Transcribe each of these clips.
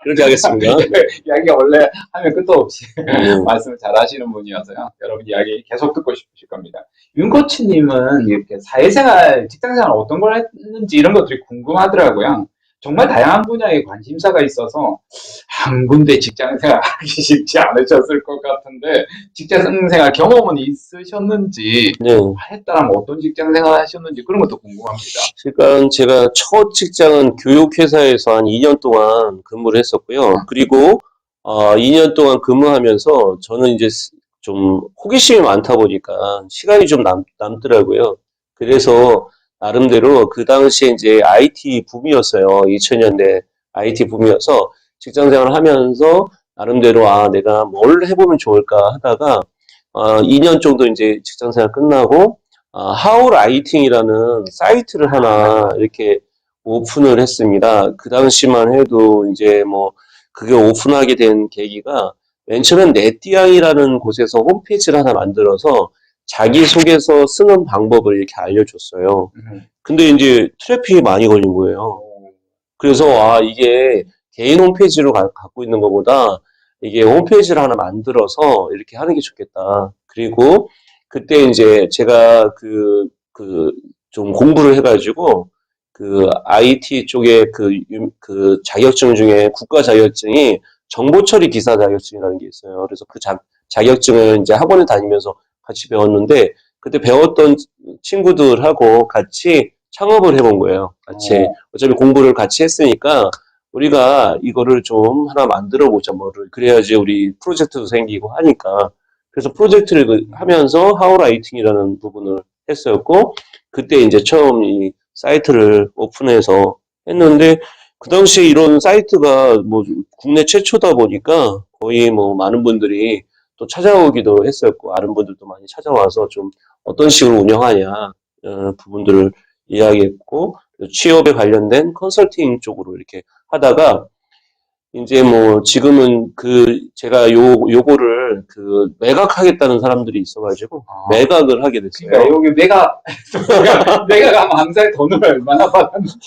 그렇게 하겠습니다. 이야기가 원래 하면 끝도 없이 말씀을 잘 하시는 분이어서요. 여러분 이야기 계속 듣고 싶으실 겁니다. 윤 코치님은 이렇게 사회생활, 직장생활 어떤 걸 했는지 이런 것들이 궁금하더라고요. 정말 다양한 분야에 관심사가 있어서 한 군데 직장생활 하기 쉽지 않으셨을 것 같은데 직장생활 경험은 있으셨는지 네. 했다면 어떤 직장생활 하셨는지 그런 것도 궁금합니다. 그러니까 제가 첫 직장은 교육회사에서 한 2년 동안 근무를 했었고요. 그리고 2년 동안 근무하면서 저는 이제 좀 호기심이 많다 보니까 시간이 좀 남더라고요. 그래서 나름대로 그 당시에 이제 IT 붐이었어요. 2000년대 IT 붐이어서 직장 생활을 하면서 나름대로 내가 뭘 해보면 좋을까 하다가 2년 정도 이제 직장 생활 끝나고 하우라이팅이라는 사이트를 하나 이렇게 오픈을 했습니다. 그 당시만 해도 이제 뭐 그게 오픈하게 된 계기가 맨 처음엔 네띠앙이라는 곳에서 홈페이지를 하나 만들어서 자기소개서 쓰는 방법을 이렇게 알려줬어요. 근데 이제 트래픽이 많이 걸린 거예요. 그래서 이게 개인 홈페이지로 갖고 있는 것보다 이게 홈페이지를 하나 만들어서 이렇게 하는 게 좋겠다. 그리고 그때 이제 제가 좀 공부를 해가지고 그 IT 쪽에 그 자격증 중에 국가 자격증이 정보처리 기사 자격증이라는 게 있어요. 그래서 그 자격증을 이제 학원에 다니면서 같이 배웠는데 그때 배웠던 친구들하고 같이 창업을 해본 거예요. 같이 어차피 공부를 같이 했으니까 우리가 이거를 좀 하나 만들어 보자 뭐를 그래야지 우리 프로젝트도 생기고 하니까 그래서 프로젝트를 하면서 하우라이팅이라는 부분을 했었고 그때 이제 처음 이 사이트를 오픈해서 했는데 그 당시에 이런 사이트가 뭐 국내 최초다 보니까 거의 뭐 많은 분들이 또 찾아오기도 했었고 아는 분들도 많이 찾아와서 좀 어떤 식으로 운영하냐 부분들을 이야기했고 취업에 관련된 컨설팅 쪽으로 이렇게 하다가 이제 뭐 지금은 제가 요거를 매각하겠다는 사람들이 있어가지고 매각을 하게 됐어요. 그러니까 여기 매각하면 항상 돈을 얼마나 받았는지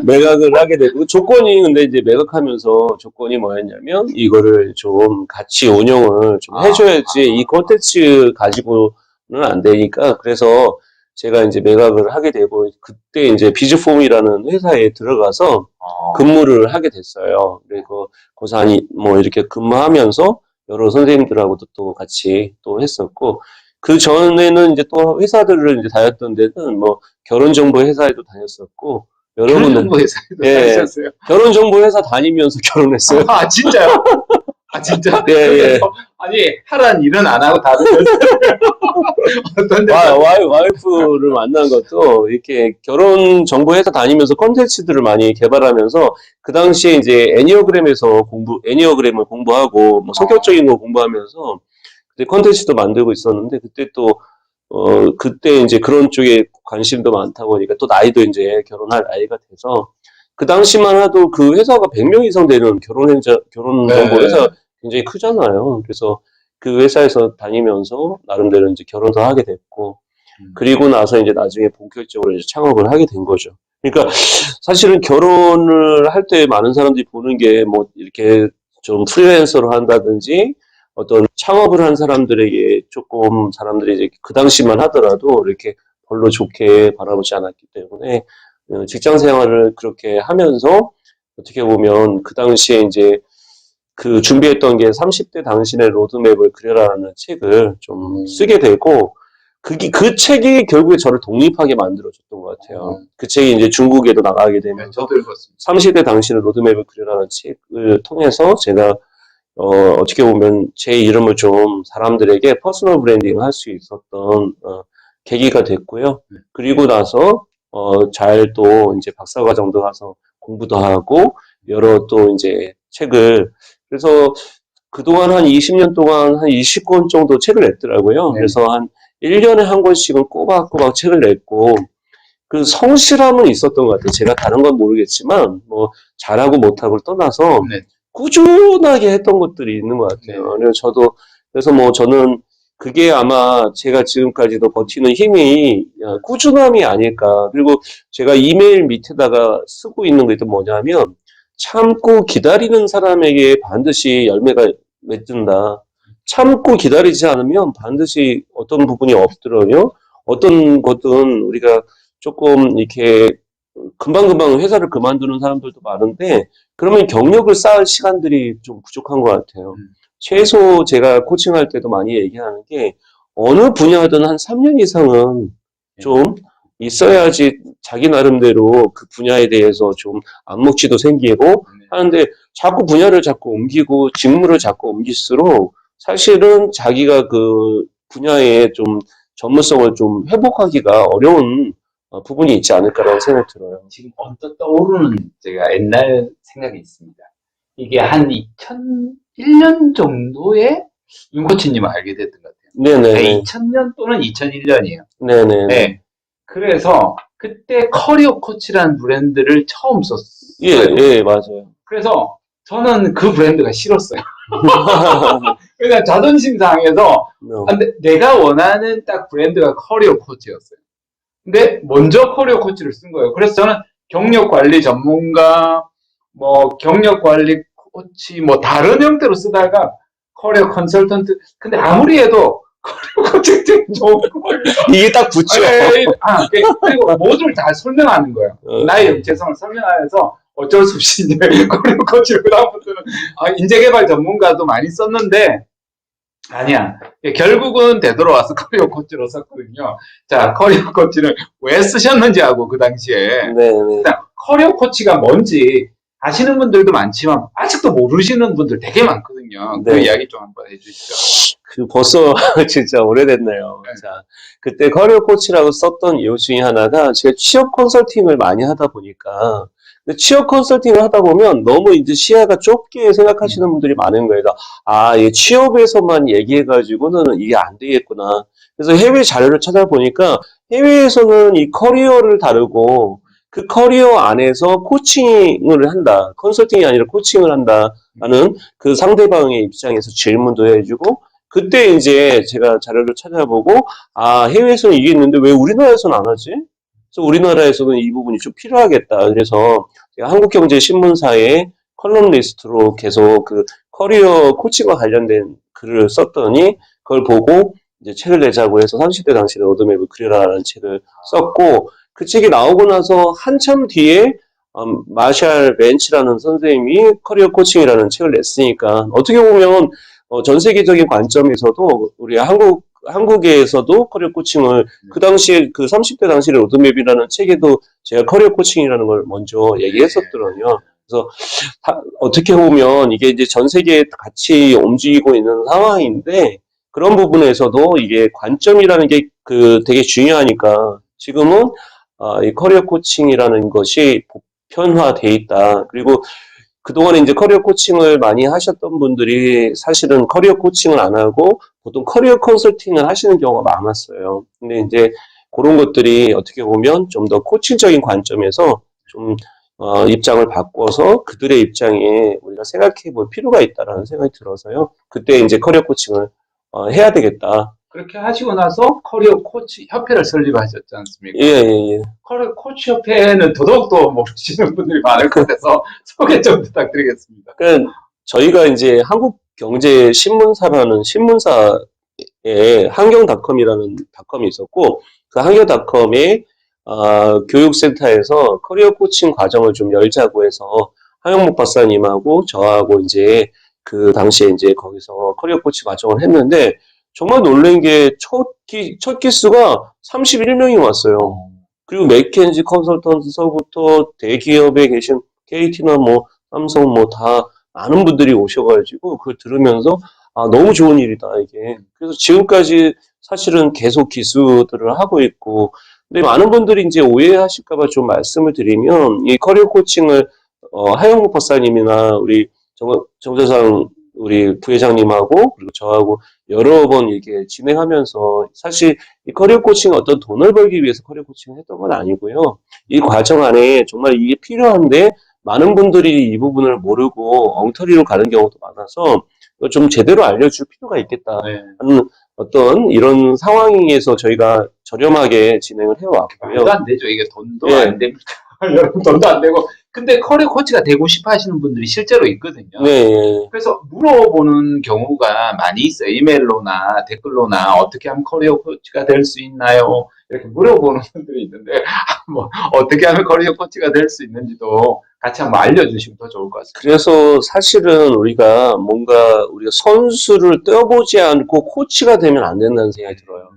매각을 하게 되고 조건이 근데 이제 매각하면서 조건이 뭐였냐면 이거를 좀 같이 운영을 좀 해줘야지 이 콘텐츠 가지고는 안 되니까 그래서 제가 이제 매각을 하게 되고 그때 이제 비즈폼이라는 회사에 들어가서 근무를 하게 됐어요. 그리고 고사니 뭐 이렇게 근무하면서 여러 선생님들하고도 또 같이 또 했었고 그 전에는 이제 또 회사들을 이제 다녔던 데는 뭐 결혼정보 회사에도 다녔었고 여러분들 결혼정보 회사에도 다니셨어요? 결혼정보 회사 다니면서 결혼했어요. 진짜요? 진짜? 예. 아니 하라는 일은 안 하고 다들 어떤 와이프를 만난 것도 이렇게 결혼 정보 회사 다니면서 컨텐츠들을 많이 개발하면서 그 당시에 이제 애니어그램을 공부하고 뭐 성격적인 거 공부하면서 그때 컨텐츠도 만들고 있었는데 그때 또 그때 이제 그런 쪽에 관심도 많다 보니까 또 나이도 이제 결혼할 나이가 돼서 그 당시만 해도 그 회사가 100명 이상 되는 결혼 정보 회사 굉장히 크잖아요. 그래서 그 회사에서 다니면서 나름대로 이제 결혼도 하게 됐고 그리고 나서 이제 나중에 본격적으로 이제 창업을 하게 된 거죠. 그러니까 사실은 결혼을 할 때 많은 사람들이 보는 게 뭐 이렇게 좀 프리랜서로 한다든지 어떤 창업을 한 사람들에게 조금 사람들이 이제 그 당시만 하더라도 이렇게 별로 좋게 바라보지 않았기 때문에 직장 생활을 그렇게 하면서 어떻게 보면 그 당시에 이제 그 준비했던 게 30대 당신의 로드맵을 그려라라는 책을 좀 쓰게 되고 그 책이 결국에 저를 독립하게 만들어줬던 것 같아요. 그 책이 이제 중국에도 나가게 되면서 저도 읽었습니다. 30대 당신의 로드맵을 그려라는 책을 통해서 제가 어떻게 보면 제 이름을 좀 사람들에게 퍼스널 브랜딩을 할 수 있었던 계기가 됐고요. 그리고 나서 잘 또 이제 박사과정도 가서 공부도 하고 여러 또 이제 책을 그래서 그동안 한 20년 동안 한 20권 정도 책을 냈더라고요. 그래서 한 1년에 한 권씩은 꼬박꼬박 책을 냈고 그 성실함은 있었던 것 같아요. 제가 다른 건 모르겠지만 뭐 잘하고 못하고를 떠나서 꾸준하게 했던 것들이 있는 것 같아요. 그래서 뭐 저는 그게 아마 제가 지금까지도 버티는 힘이 꾸준함이 아닐까. 그리고 제가 이메일 밑에다가 쓰고 있는 게 또 뭐냐면 참고 기다리는 사람에게 반드시 열매가 맺는다. 참고 기다리지 않으면 반드시 어떤 부분이 엎드려요. 어떤 것은 우리가 조금 이렇게 금방금방 회사를 그만두는 사람들도 많은데 그러면 경력을 쌓을 시간들이 좀 부족한 것 같아요. 최소 제가 코칭할 때도 많이 얘기하는 게 어느 분야든 한 3년 이상은 좀 있어야지 자기 나름대로 그 분야에 대해서 좀 안목지도 생기고 하는데 자꾸 분야를 자꾸 옮기고 직무를 자꾸 옮길수록 사실은 자기가 그 분야에 좀 전문성을 좀 회복하기가 어려운 부분이 있지 않을까라는 생각이 들어요. 지금 언뜻 떠오르는 제가 옛날 생각이 있습니다. 이게 한 2001년 정도에 윤코치님을 알게 됐던 것 같아요. 네네. 2000년 또는 2001년이에요. 네네. 네. 그래서 그때 커리어 코치라는 브랜드를 처음 썼어요. 예, 맞아요. 그래서 저는 그 브랜드가 싫었어요. 그냥 자존심 상해서 근데 내가 원하는 딱 브랜드가 커리어 코치였어요. 근데 먼저 커리어 코치를 쓴 거예요. 그래서 저는 경력 관리 전문가, 뭐 경력 관리 코치, 뭐 다른 형태로 쓰다가 커리어 컨설턴트. 근데 아무리 해도 커리어 코치 좋고 이게 딱 붙죠. 그리고 모두를 다 설명하는 거예요. 나의 정체성을 설명하면서 어쩔 수 없이 이제 커리어 코치를 그다음부터는 인재개발 전문가도 많이 썼는데 아니야. 결국은 되돌아와서 커리어 코치로 썼거든요. 자, 커리어 코치를 왜 쓰셨는지 하고 그 당시에 네네. 커리어 코치가 뭔지 아시는 분들도 많지만 아직도 모르시는 분들 되게 많거든요. 그 네. 이야기 좀 한번 해주시죠. 벌써 진짜 오래됐네요. 네. 자, 그때 커리어 코치라고 썼던 이유 중에 하나가 제가 취업 컨설팅을 많이 하다 보니까 근데 취업 컨설팅을 하다 보면 너무 이제 시야가 좁게 생각하시는 분들이 많은 거예요. 이 취업에서만 얘기해가지고는 이게 안 되겠구나. 그래서 해외 자료를 찾아보니까 해외에서는 이 커리어를 다루고 그 커리어 안에서 코칭을 한다. 컨설팅이 아니라 코칭을 한다라는 그 상대방의 입장에서 질문도 해주고 그때 이제 제가 자료를 찾아보고 해외에서는 이게 있는데 왜 우리나라에서는 안 하지? 그래서 우리나라에서는 이 부분이 좀 필요하겠다. 그래서 제가 한국경제신문사에 컬럼리스트로 계속 그 커리어 코칭과 관련된 글을 썼더니 그걸 보고 이제 책을 내자고 해서 30대 당신의 로드맵을 그려라라는 책을 썼고 그 책이 나오고 나서 한참 뒤에 마샬 벤치라는 선생님이 커리어 코칭이라는 책을 냈으니까 어떻게 보면 전 세계적인 관점에서도 우리 한국에서도 커리어 코칭을 그 당시에 그 30대 당시의 로드맵이라는 책에도 제가 커리어 코칭이라는 걸 먼저 얘기했었거든요. 그래서 어떻게 보면 이게 이제 전 세계에 같이 움직이고 있는 상황인데 그런 부분에서도 이게 관점이라는 게 그 되게 중요하니까 지금은 이 커리어 코칭이라는 것이 보편화돼 있다. 그리고 그동안에 이제 커리어 코칭을 많이 하셨던 분들이 사실은 커리어 코칭을 안 하고 보통 커리어 컨설팅을 하시는 경우가 많았어요. 근데 이제 그런 것들이 어떻게 보면 좀 더 코칭적인 관점에서 좀 입장을 바꿔서 그들의 입장에 우리가 생각해 볼 필요가 있다라는 생각이 들어서요. 그때 이제 커리어 코칭을 해야 되겠다. 그렇게 하시고 나서 커리어 코치 협회를 설립하셨지 않습니까? 예. 커리어 코치 협회는 더더욱더 모르시는 분들이 많을 것 같아서 소개 좀 부탁드리겠습니다. 그러니까 저희가 이제 한국경제신문사라는 신문사에 한경닷컴이라는 닷컴이 있었고 그 한경닷컴에 교육센터에서 커리어 코칭 과정을 좀 열자고 해서 하영목 박사님하고 저하고 이제 그 당시에 이제 거기서 커리어 코칭 과정을 했는데 정말 놀란 게 첫 기수가 31명이 왔어요. 그리고 맥켄지 컨설턴트서부터 대기업에 계신 KT나 뭐 삼성 뭐 다 많은 분들이 오셔가지고 그걸 들으면서 너무 좋은 일이다 이게. 그래서 지금까지 사실은 계속 기수들을 하고 있고 근데 많은 분들이 이제 오해하실까봐 좀 말씀을 드리면 이 커리어 코칭을 하영국 박사님이나 우리 정재상 우리 부회장님하고 그리고 저하고 여러 번 이렇게 진행하면서 사실 이 커리어 코칭은 어떤 돈을 벌기 위해서 커리어 코칭을 했던 건 아니고요. 이 과정 안에 정말 이게 필요한데 많은 분들이 이 부분을 모르고 엉터리로 가는 경우도 많아서 좀 제대로 알려줄 필요가 있겠다 하는 어떤 이런 상황에서 저희가 저렴하게 진행을 해왔고요. 돈도 안 되죠. 이게 돈도 안 됩니다. 여러분 돈도 안 되고 근데 커리어 코치가 되고 싶어 하시는 분들이 실제로 있거든요. 네. 그래서 물어보는 경우가 많이 있어요. 이메일로나 댓글로나 어떻게 하면 커리어 코치가 될 수 있나요? 이렇게 물어보는 분들이 있는데 뭐 어떻게 하면 커리어 코치가 될 수 있는지도 같이 한번 알려주시면 더 좋을 것 같습니다. 그래서 사실은 우리가 뭔가 우리가 선수를 떼어보지 않고 코치가 되면 안 된다는 생각이 들어요.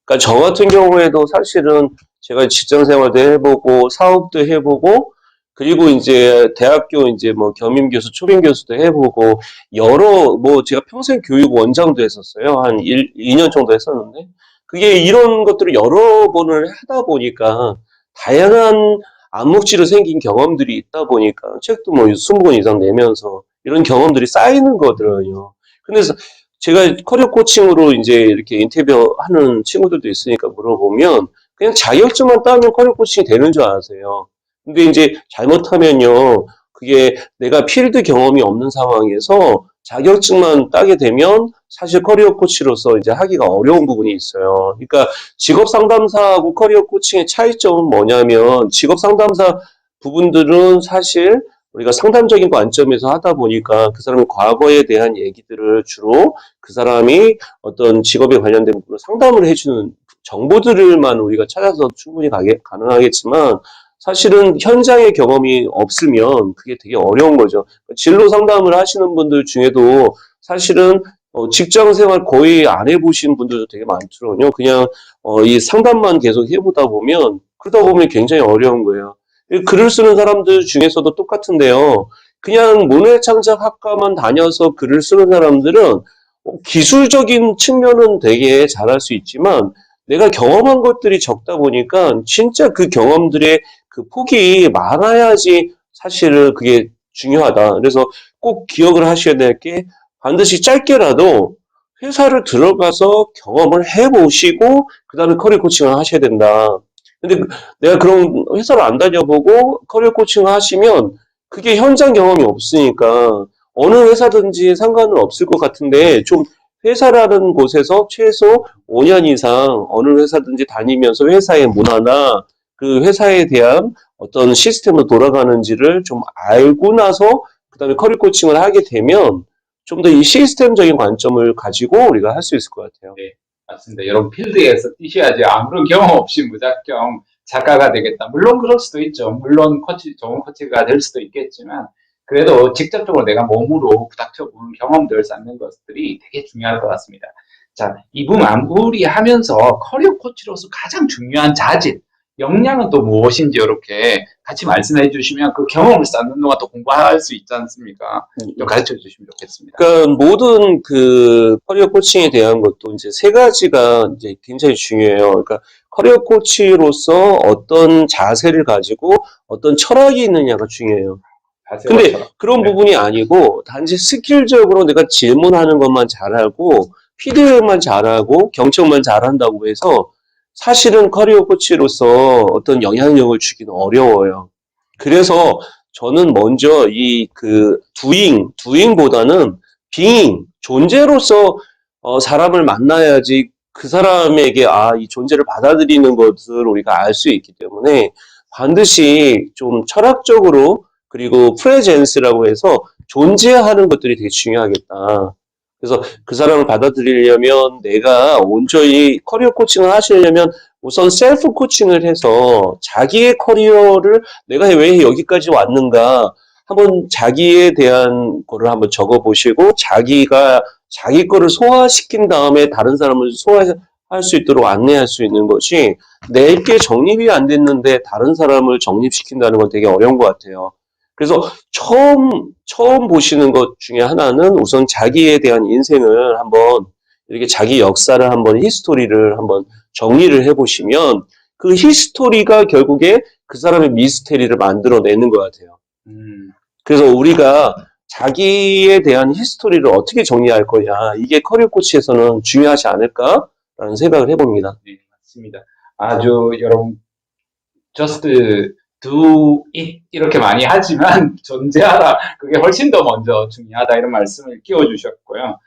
그러니까 저 같은 경우에도 사실은 제가 직장 생활도 해보고 사업도 해보고 그리고 이제 대학교 이제 뭐 겸임 교수, 초빙 교수도 해보고 여러 뭐 제가 평생 교육 원장도 했었어요. 한 2년 정도 했었는데 그게 이런 것들을 여러 번을 하다 보니까 다양한 암묵지로 생긴 경험들이 있다 보니까 책도 뭐 20권 이상 내면서 이런 경험들이 쌓이는 거거든요. 근데 제가 커리어 코칭으로 이제 이렇게 인터뷰하는 친구들도 있으니까 물어보면 그냥 자격증만 따면 커리어 코칭이 되는 줄 아세요. 근데 이제 잘못하면요, 그게 내가 필드 경험이 없는 상황에서 자격증만 따게 되면 사실 커리어 코치로서 이제 하기가 어려운 부분이 있어요. 그러니까 직업 상담사하고 커리어 코칭의 차이점은 뭐냐면 직업 상담사 부분들은 사실 우리가 상담적인 관점에서 하다 보니까 그 사람의 과거에 대한 얘기들을 주로 그 사람이 어떤 직업에 관련된 부분을 상담을 해주는 정보들만 우리가 찾아서 충분히 가능하겠지만 사실은 현장의 경험이 없으면 그게 되게 어려운 거죠. 진로 상담을 하시는 분들 중에도 사실은 직장 생활 거의 안 해보신 분들도 되게 많더라고요. 그냥 이 상담만 계속 해보다 보면 그러다 보면 굉장히 어려운 거예요. 글을 쓰는 사람들 중에서도 똑같은데요. 그냥 문해창작학과만 다녀서 글을 쓰는 사람들은 기술적인 측면은 되게 잘할 수 있지만 내가 경험한 것들이 적다 보니까 진짜 그 경험들의 그 폭이 많아야지 사실은 그게 중요하다. 그래서 꼭 기억을 하셔야 될 게 반드시 짧게라도 회사를 들어가서 경험을 해보시고 그 다음에 커리어 코칭을 하셔야 된다. 근데 내가 그런 회사를 안 다녀보고 커리어 코칭을 하시면 그게 현장 경험이 없으니까 어느 회사든지 상관은 없을 것 같은데 좀 회사라는 곳에서 최소 5년 이상 어느 회사든지 다니면서 회사의 문화나 그 회사에 대한 어떤 시스템으로 돌아가는지를 좀 알고 나서 그다음에 커리어 코칭을 하게 되면 좀 더 이 시스템적인 관점을 가지고 우리가 할 수 있을 것 같아요. 네, 맞습니다. 여러분 필드에서 뛰셔야지 아무런 경험 없이 무작정 작가가 되겠다. 물론 그럴 수도 있죠. 물론 좋은 코치가 될 수도 있겠지만 그래도 직접적으로 내가 몸으로 부닥쳐 보는 경험들 쌓는 것들이 되게 중요할 것 같습니다. 자, 이분 마무리하면서 커리어 코치로서 가장 중요한 자질, 역량은 또 무엇인지 이렇게 같이 말씀해 주시면 그 경험을 쌓는 동안 또 공부할 수 있지 않습니까? 좀 가르쳐 주시면 좋겠습니다. 그러니까 모든 그 커리어 코칭에 대한 것도 이제 세 가지가 이제 굉장히 중요해요. 그러니까 커리어 코치로서 어떤 자세를 가지고 어떤 철학이 있느냐가 중요해요. 근데 그런 네. 부분이 아니고 단지 스킬적으로 내가 질문하는 것만 잘하고 피드백만 잘하고 경청만 잘한다고 해서 사실은 커리어 코치로서 어떤 영향력을 주기는 어려워요. 그래서 저는 먼저 이 그 두잉보다는 비잉, 존재로서 사람을 만나야지 그 사람에게 이 존재를 받아들이는 것을 우리가 알 수 있기 때문에 반드시 좀 철학적으로 그리고 프레젠스라고 해서 존재하는 것들이 되게 중요하겠다. 그래서 그 사람을 받아들이려면 내가 온전히 커리어 코칭을 하시려면 우선 셀프 코칭을 해서 자기의 커리어를 내가 왜 여기까지 왔는가 한번 자기에 대한 거를 한번 적어보시고 자기가 자기 거를 소화시킨 다음에 다른 사람을 소화할 수 있도록 안내할 수 있는 것이 내게 정립이 안 됐는데 다른 사람을 정립시킨다는 건 되게 어려운 것 같아요. 그래서 처음 보시는 것 중에 하나는 우선 자기에 대한 인생을 한번 이렇게 자기 역사를 한번 히스토리를 한번 정리를 해보시면 그 히스토리가 결국에 그 사람의 미스테리를 만들어내는 것 같아요. 그래서 우리가 자기에 대한 히스토리를 어떻게 정리할 거냐 이게 커리어 코치에서는 중요하지 않을까라는 생각을 해봅니다. 네, 맞습니다. 아주 여러분 just do it 이렇게 많이 하지만 존재하라 그게 훨씬 더 먼저 중요하다 이런 말씀을 끼워주셨고요.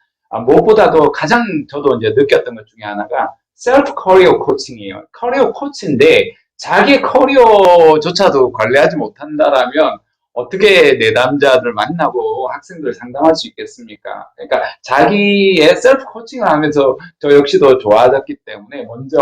무엇보다도 가장 저도 이제 느꼈던 것 중에 하나가 셀프 커리어 코칭이에요. 커리어 코치인데 자기 커리어조차도 관리하지 못한다라면 어떻게 내담자들 만나고 학생들 상담할 수 있겠습니까? 그러니까 자기의 셀프 코칭을 하면서 저 역시도 좋아졌기 때문에 먼저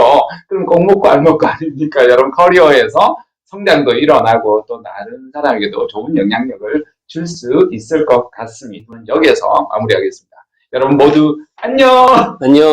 그럼 꼭 먹고 알 먹고 아닙니까? 여러분 커리어에서 성장도 일어나고 또 다른 사람에게도 좋은 영향력을 줄 수 있을 것 같습니다. 여기에서 마무리하겠습니다. 여러분 모두 안녕! 안녕.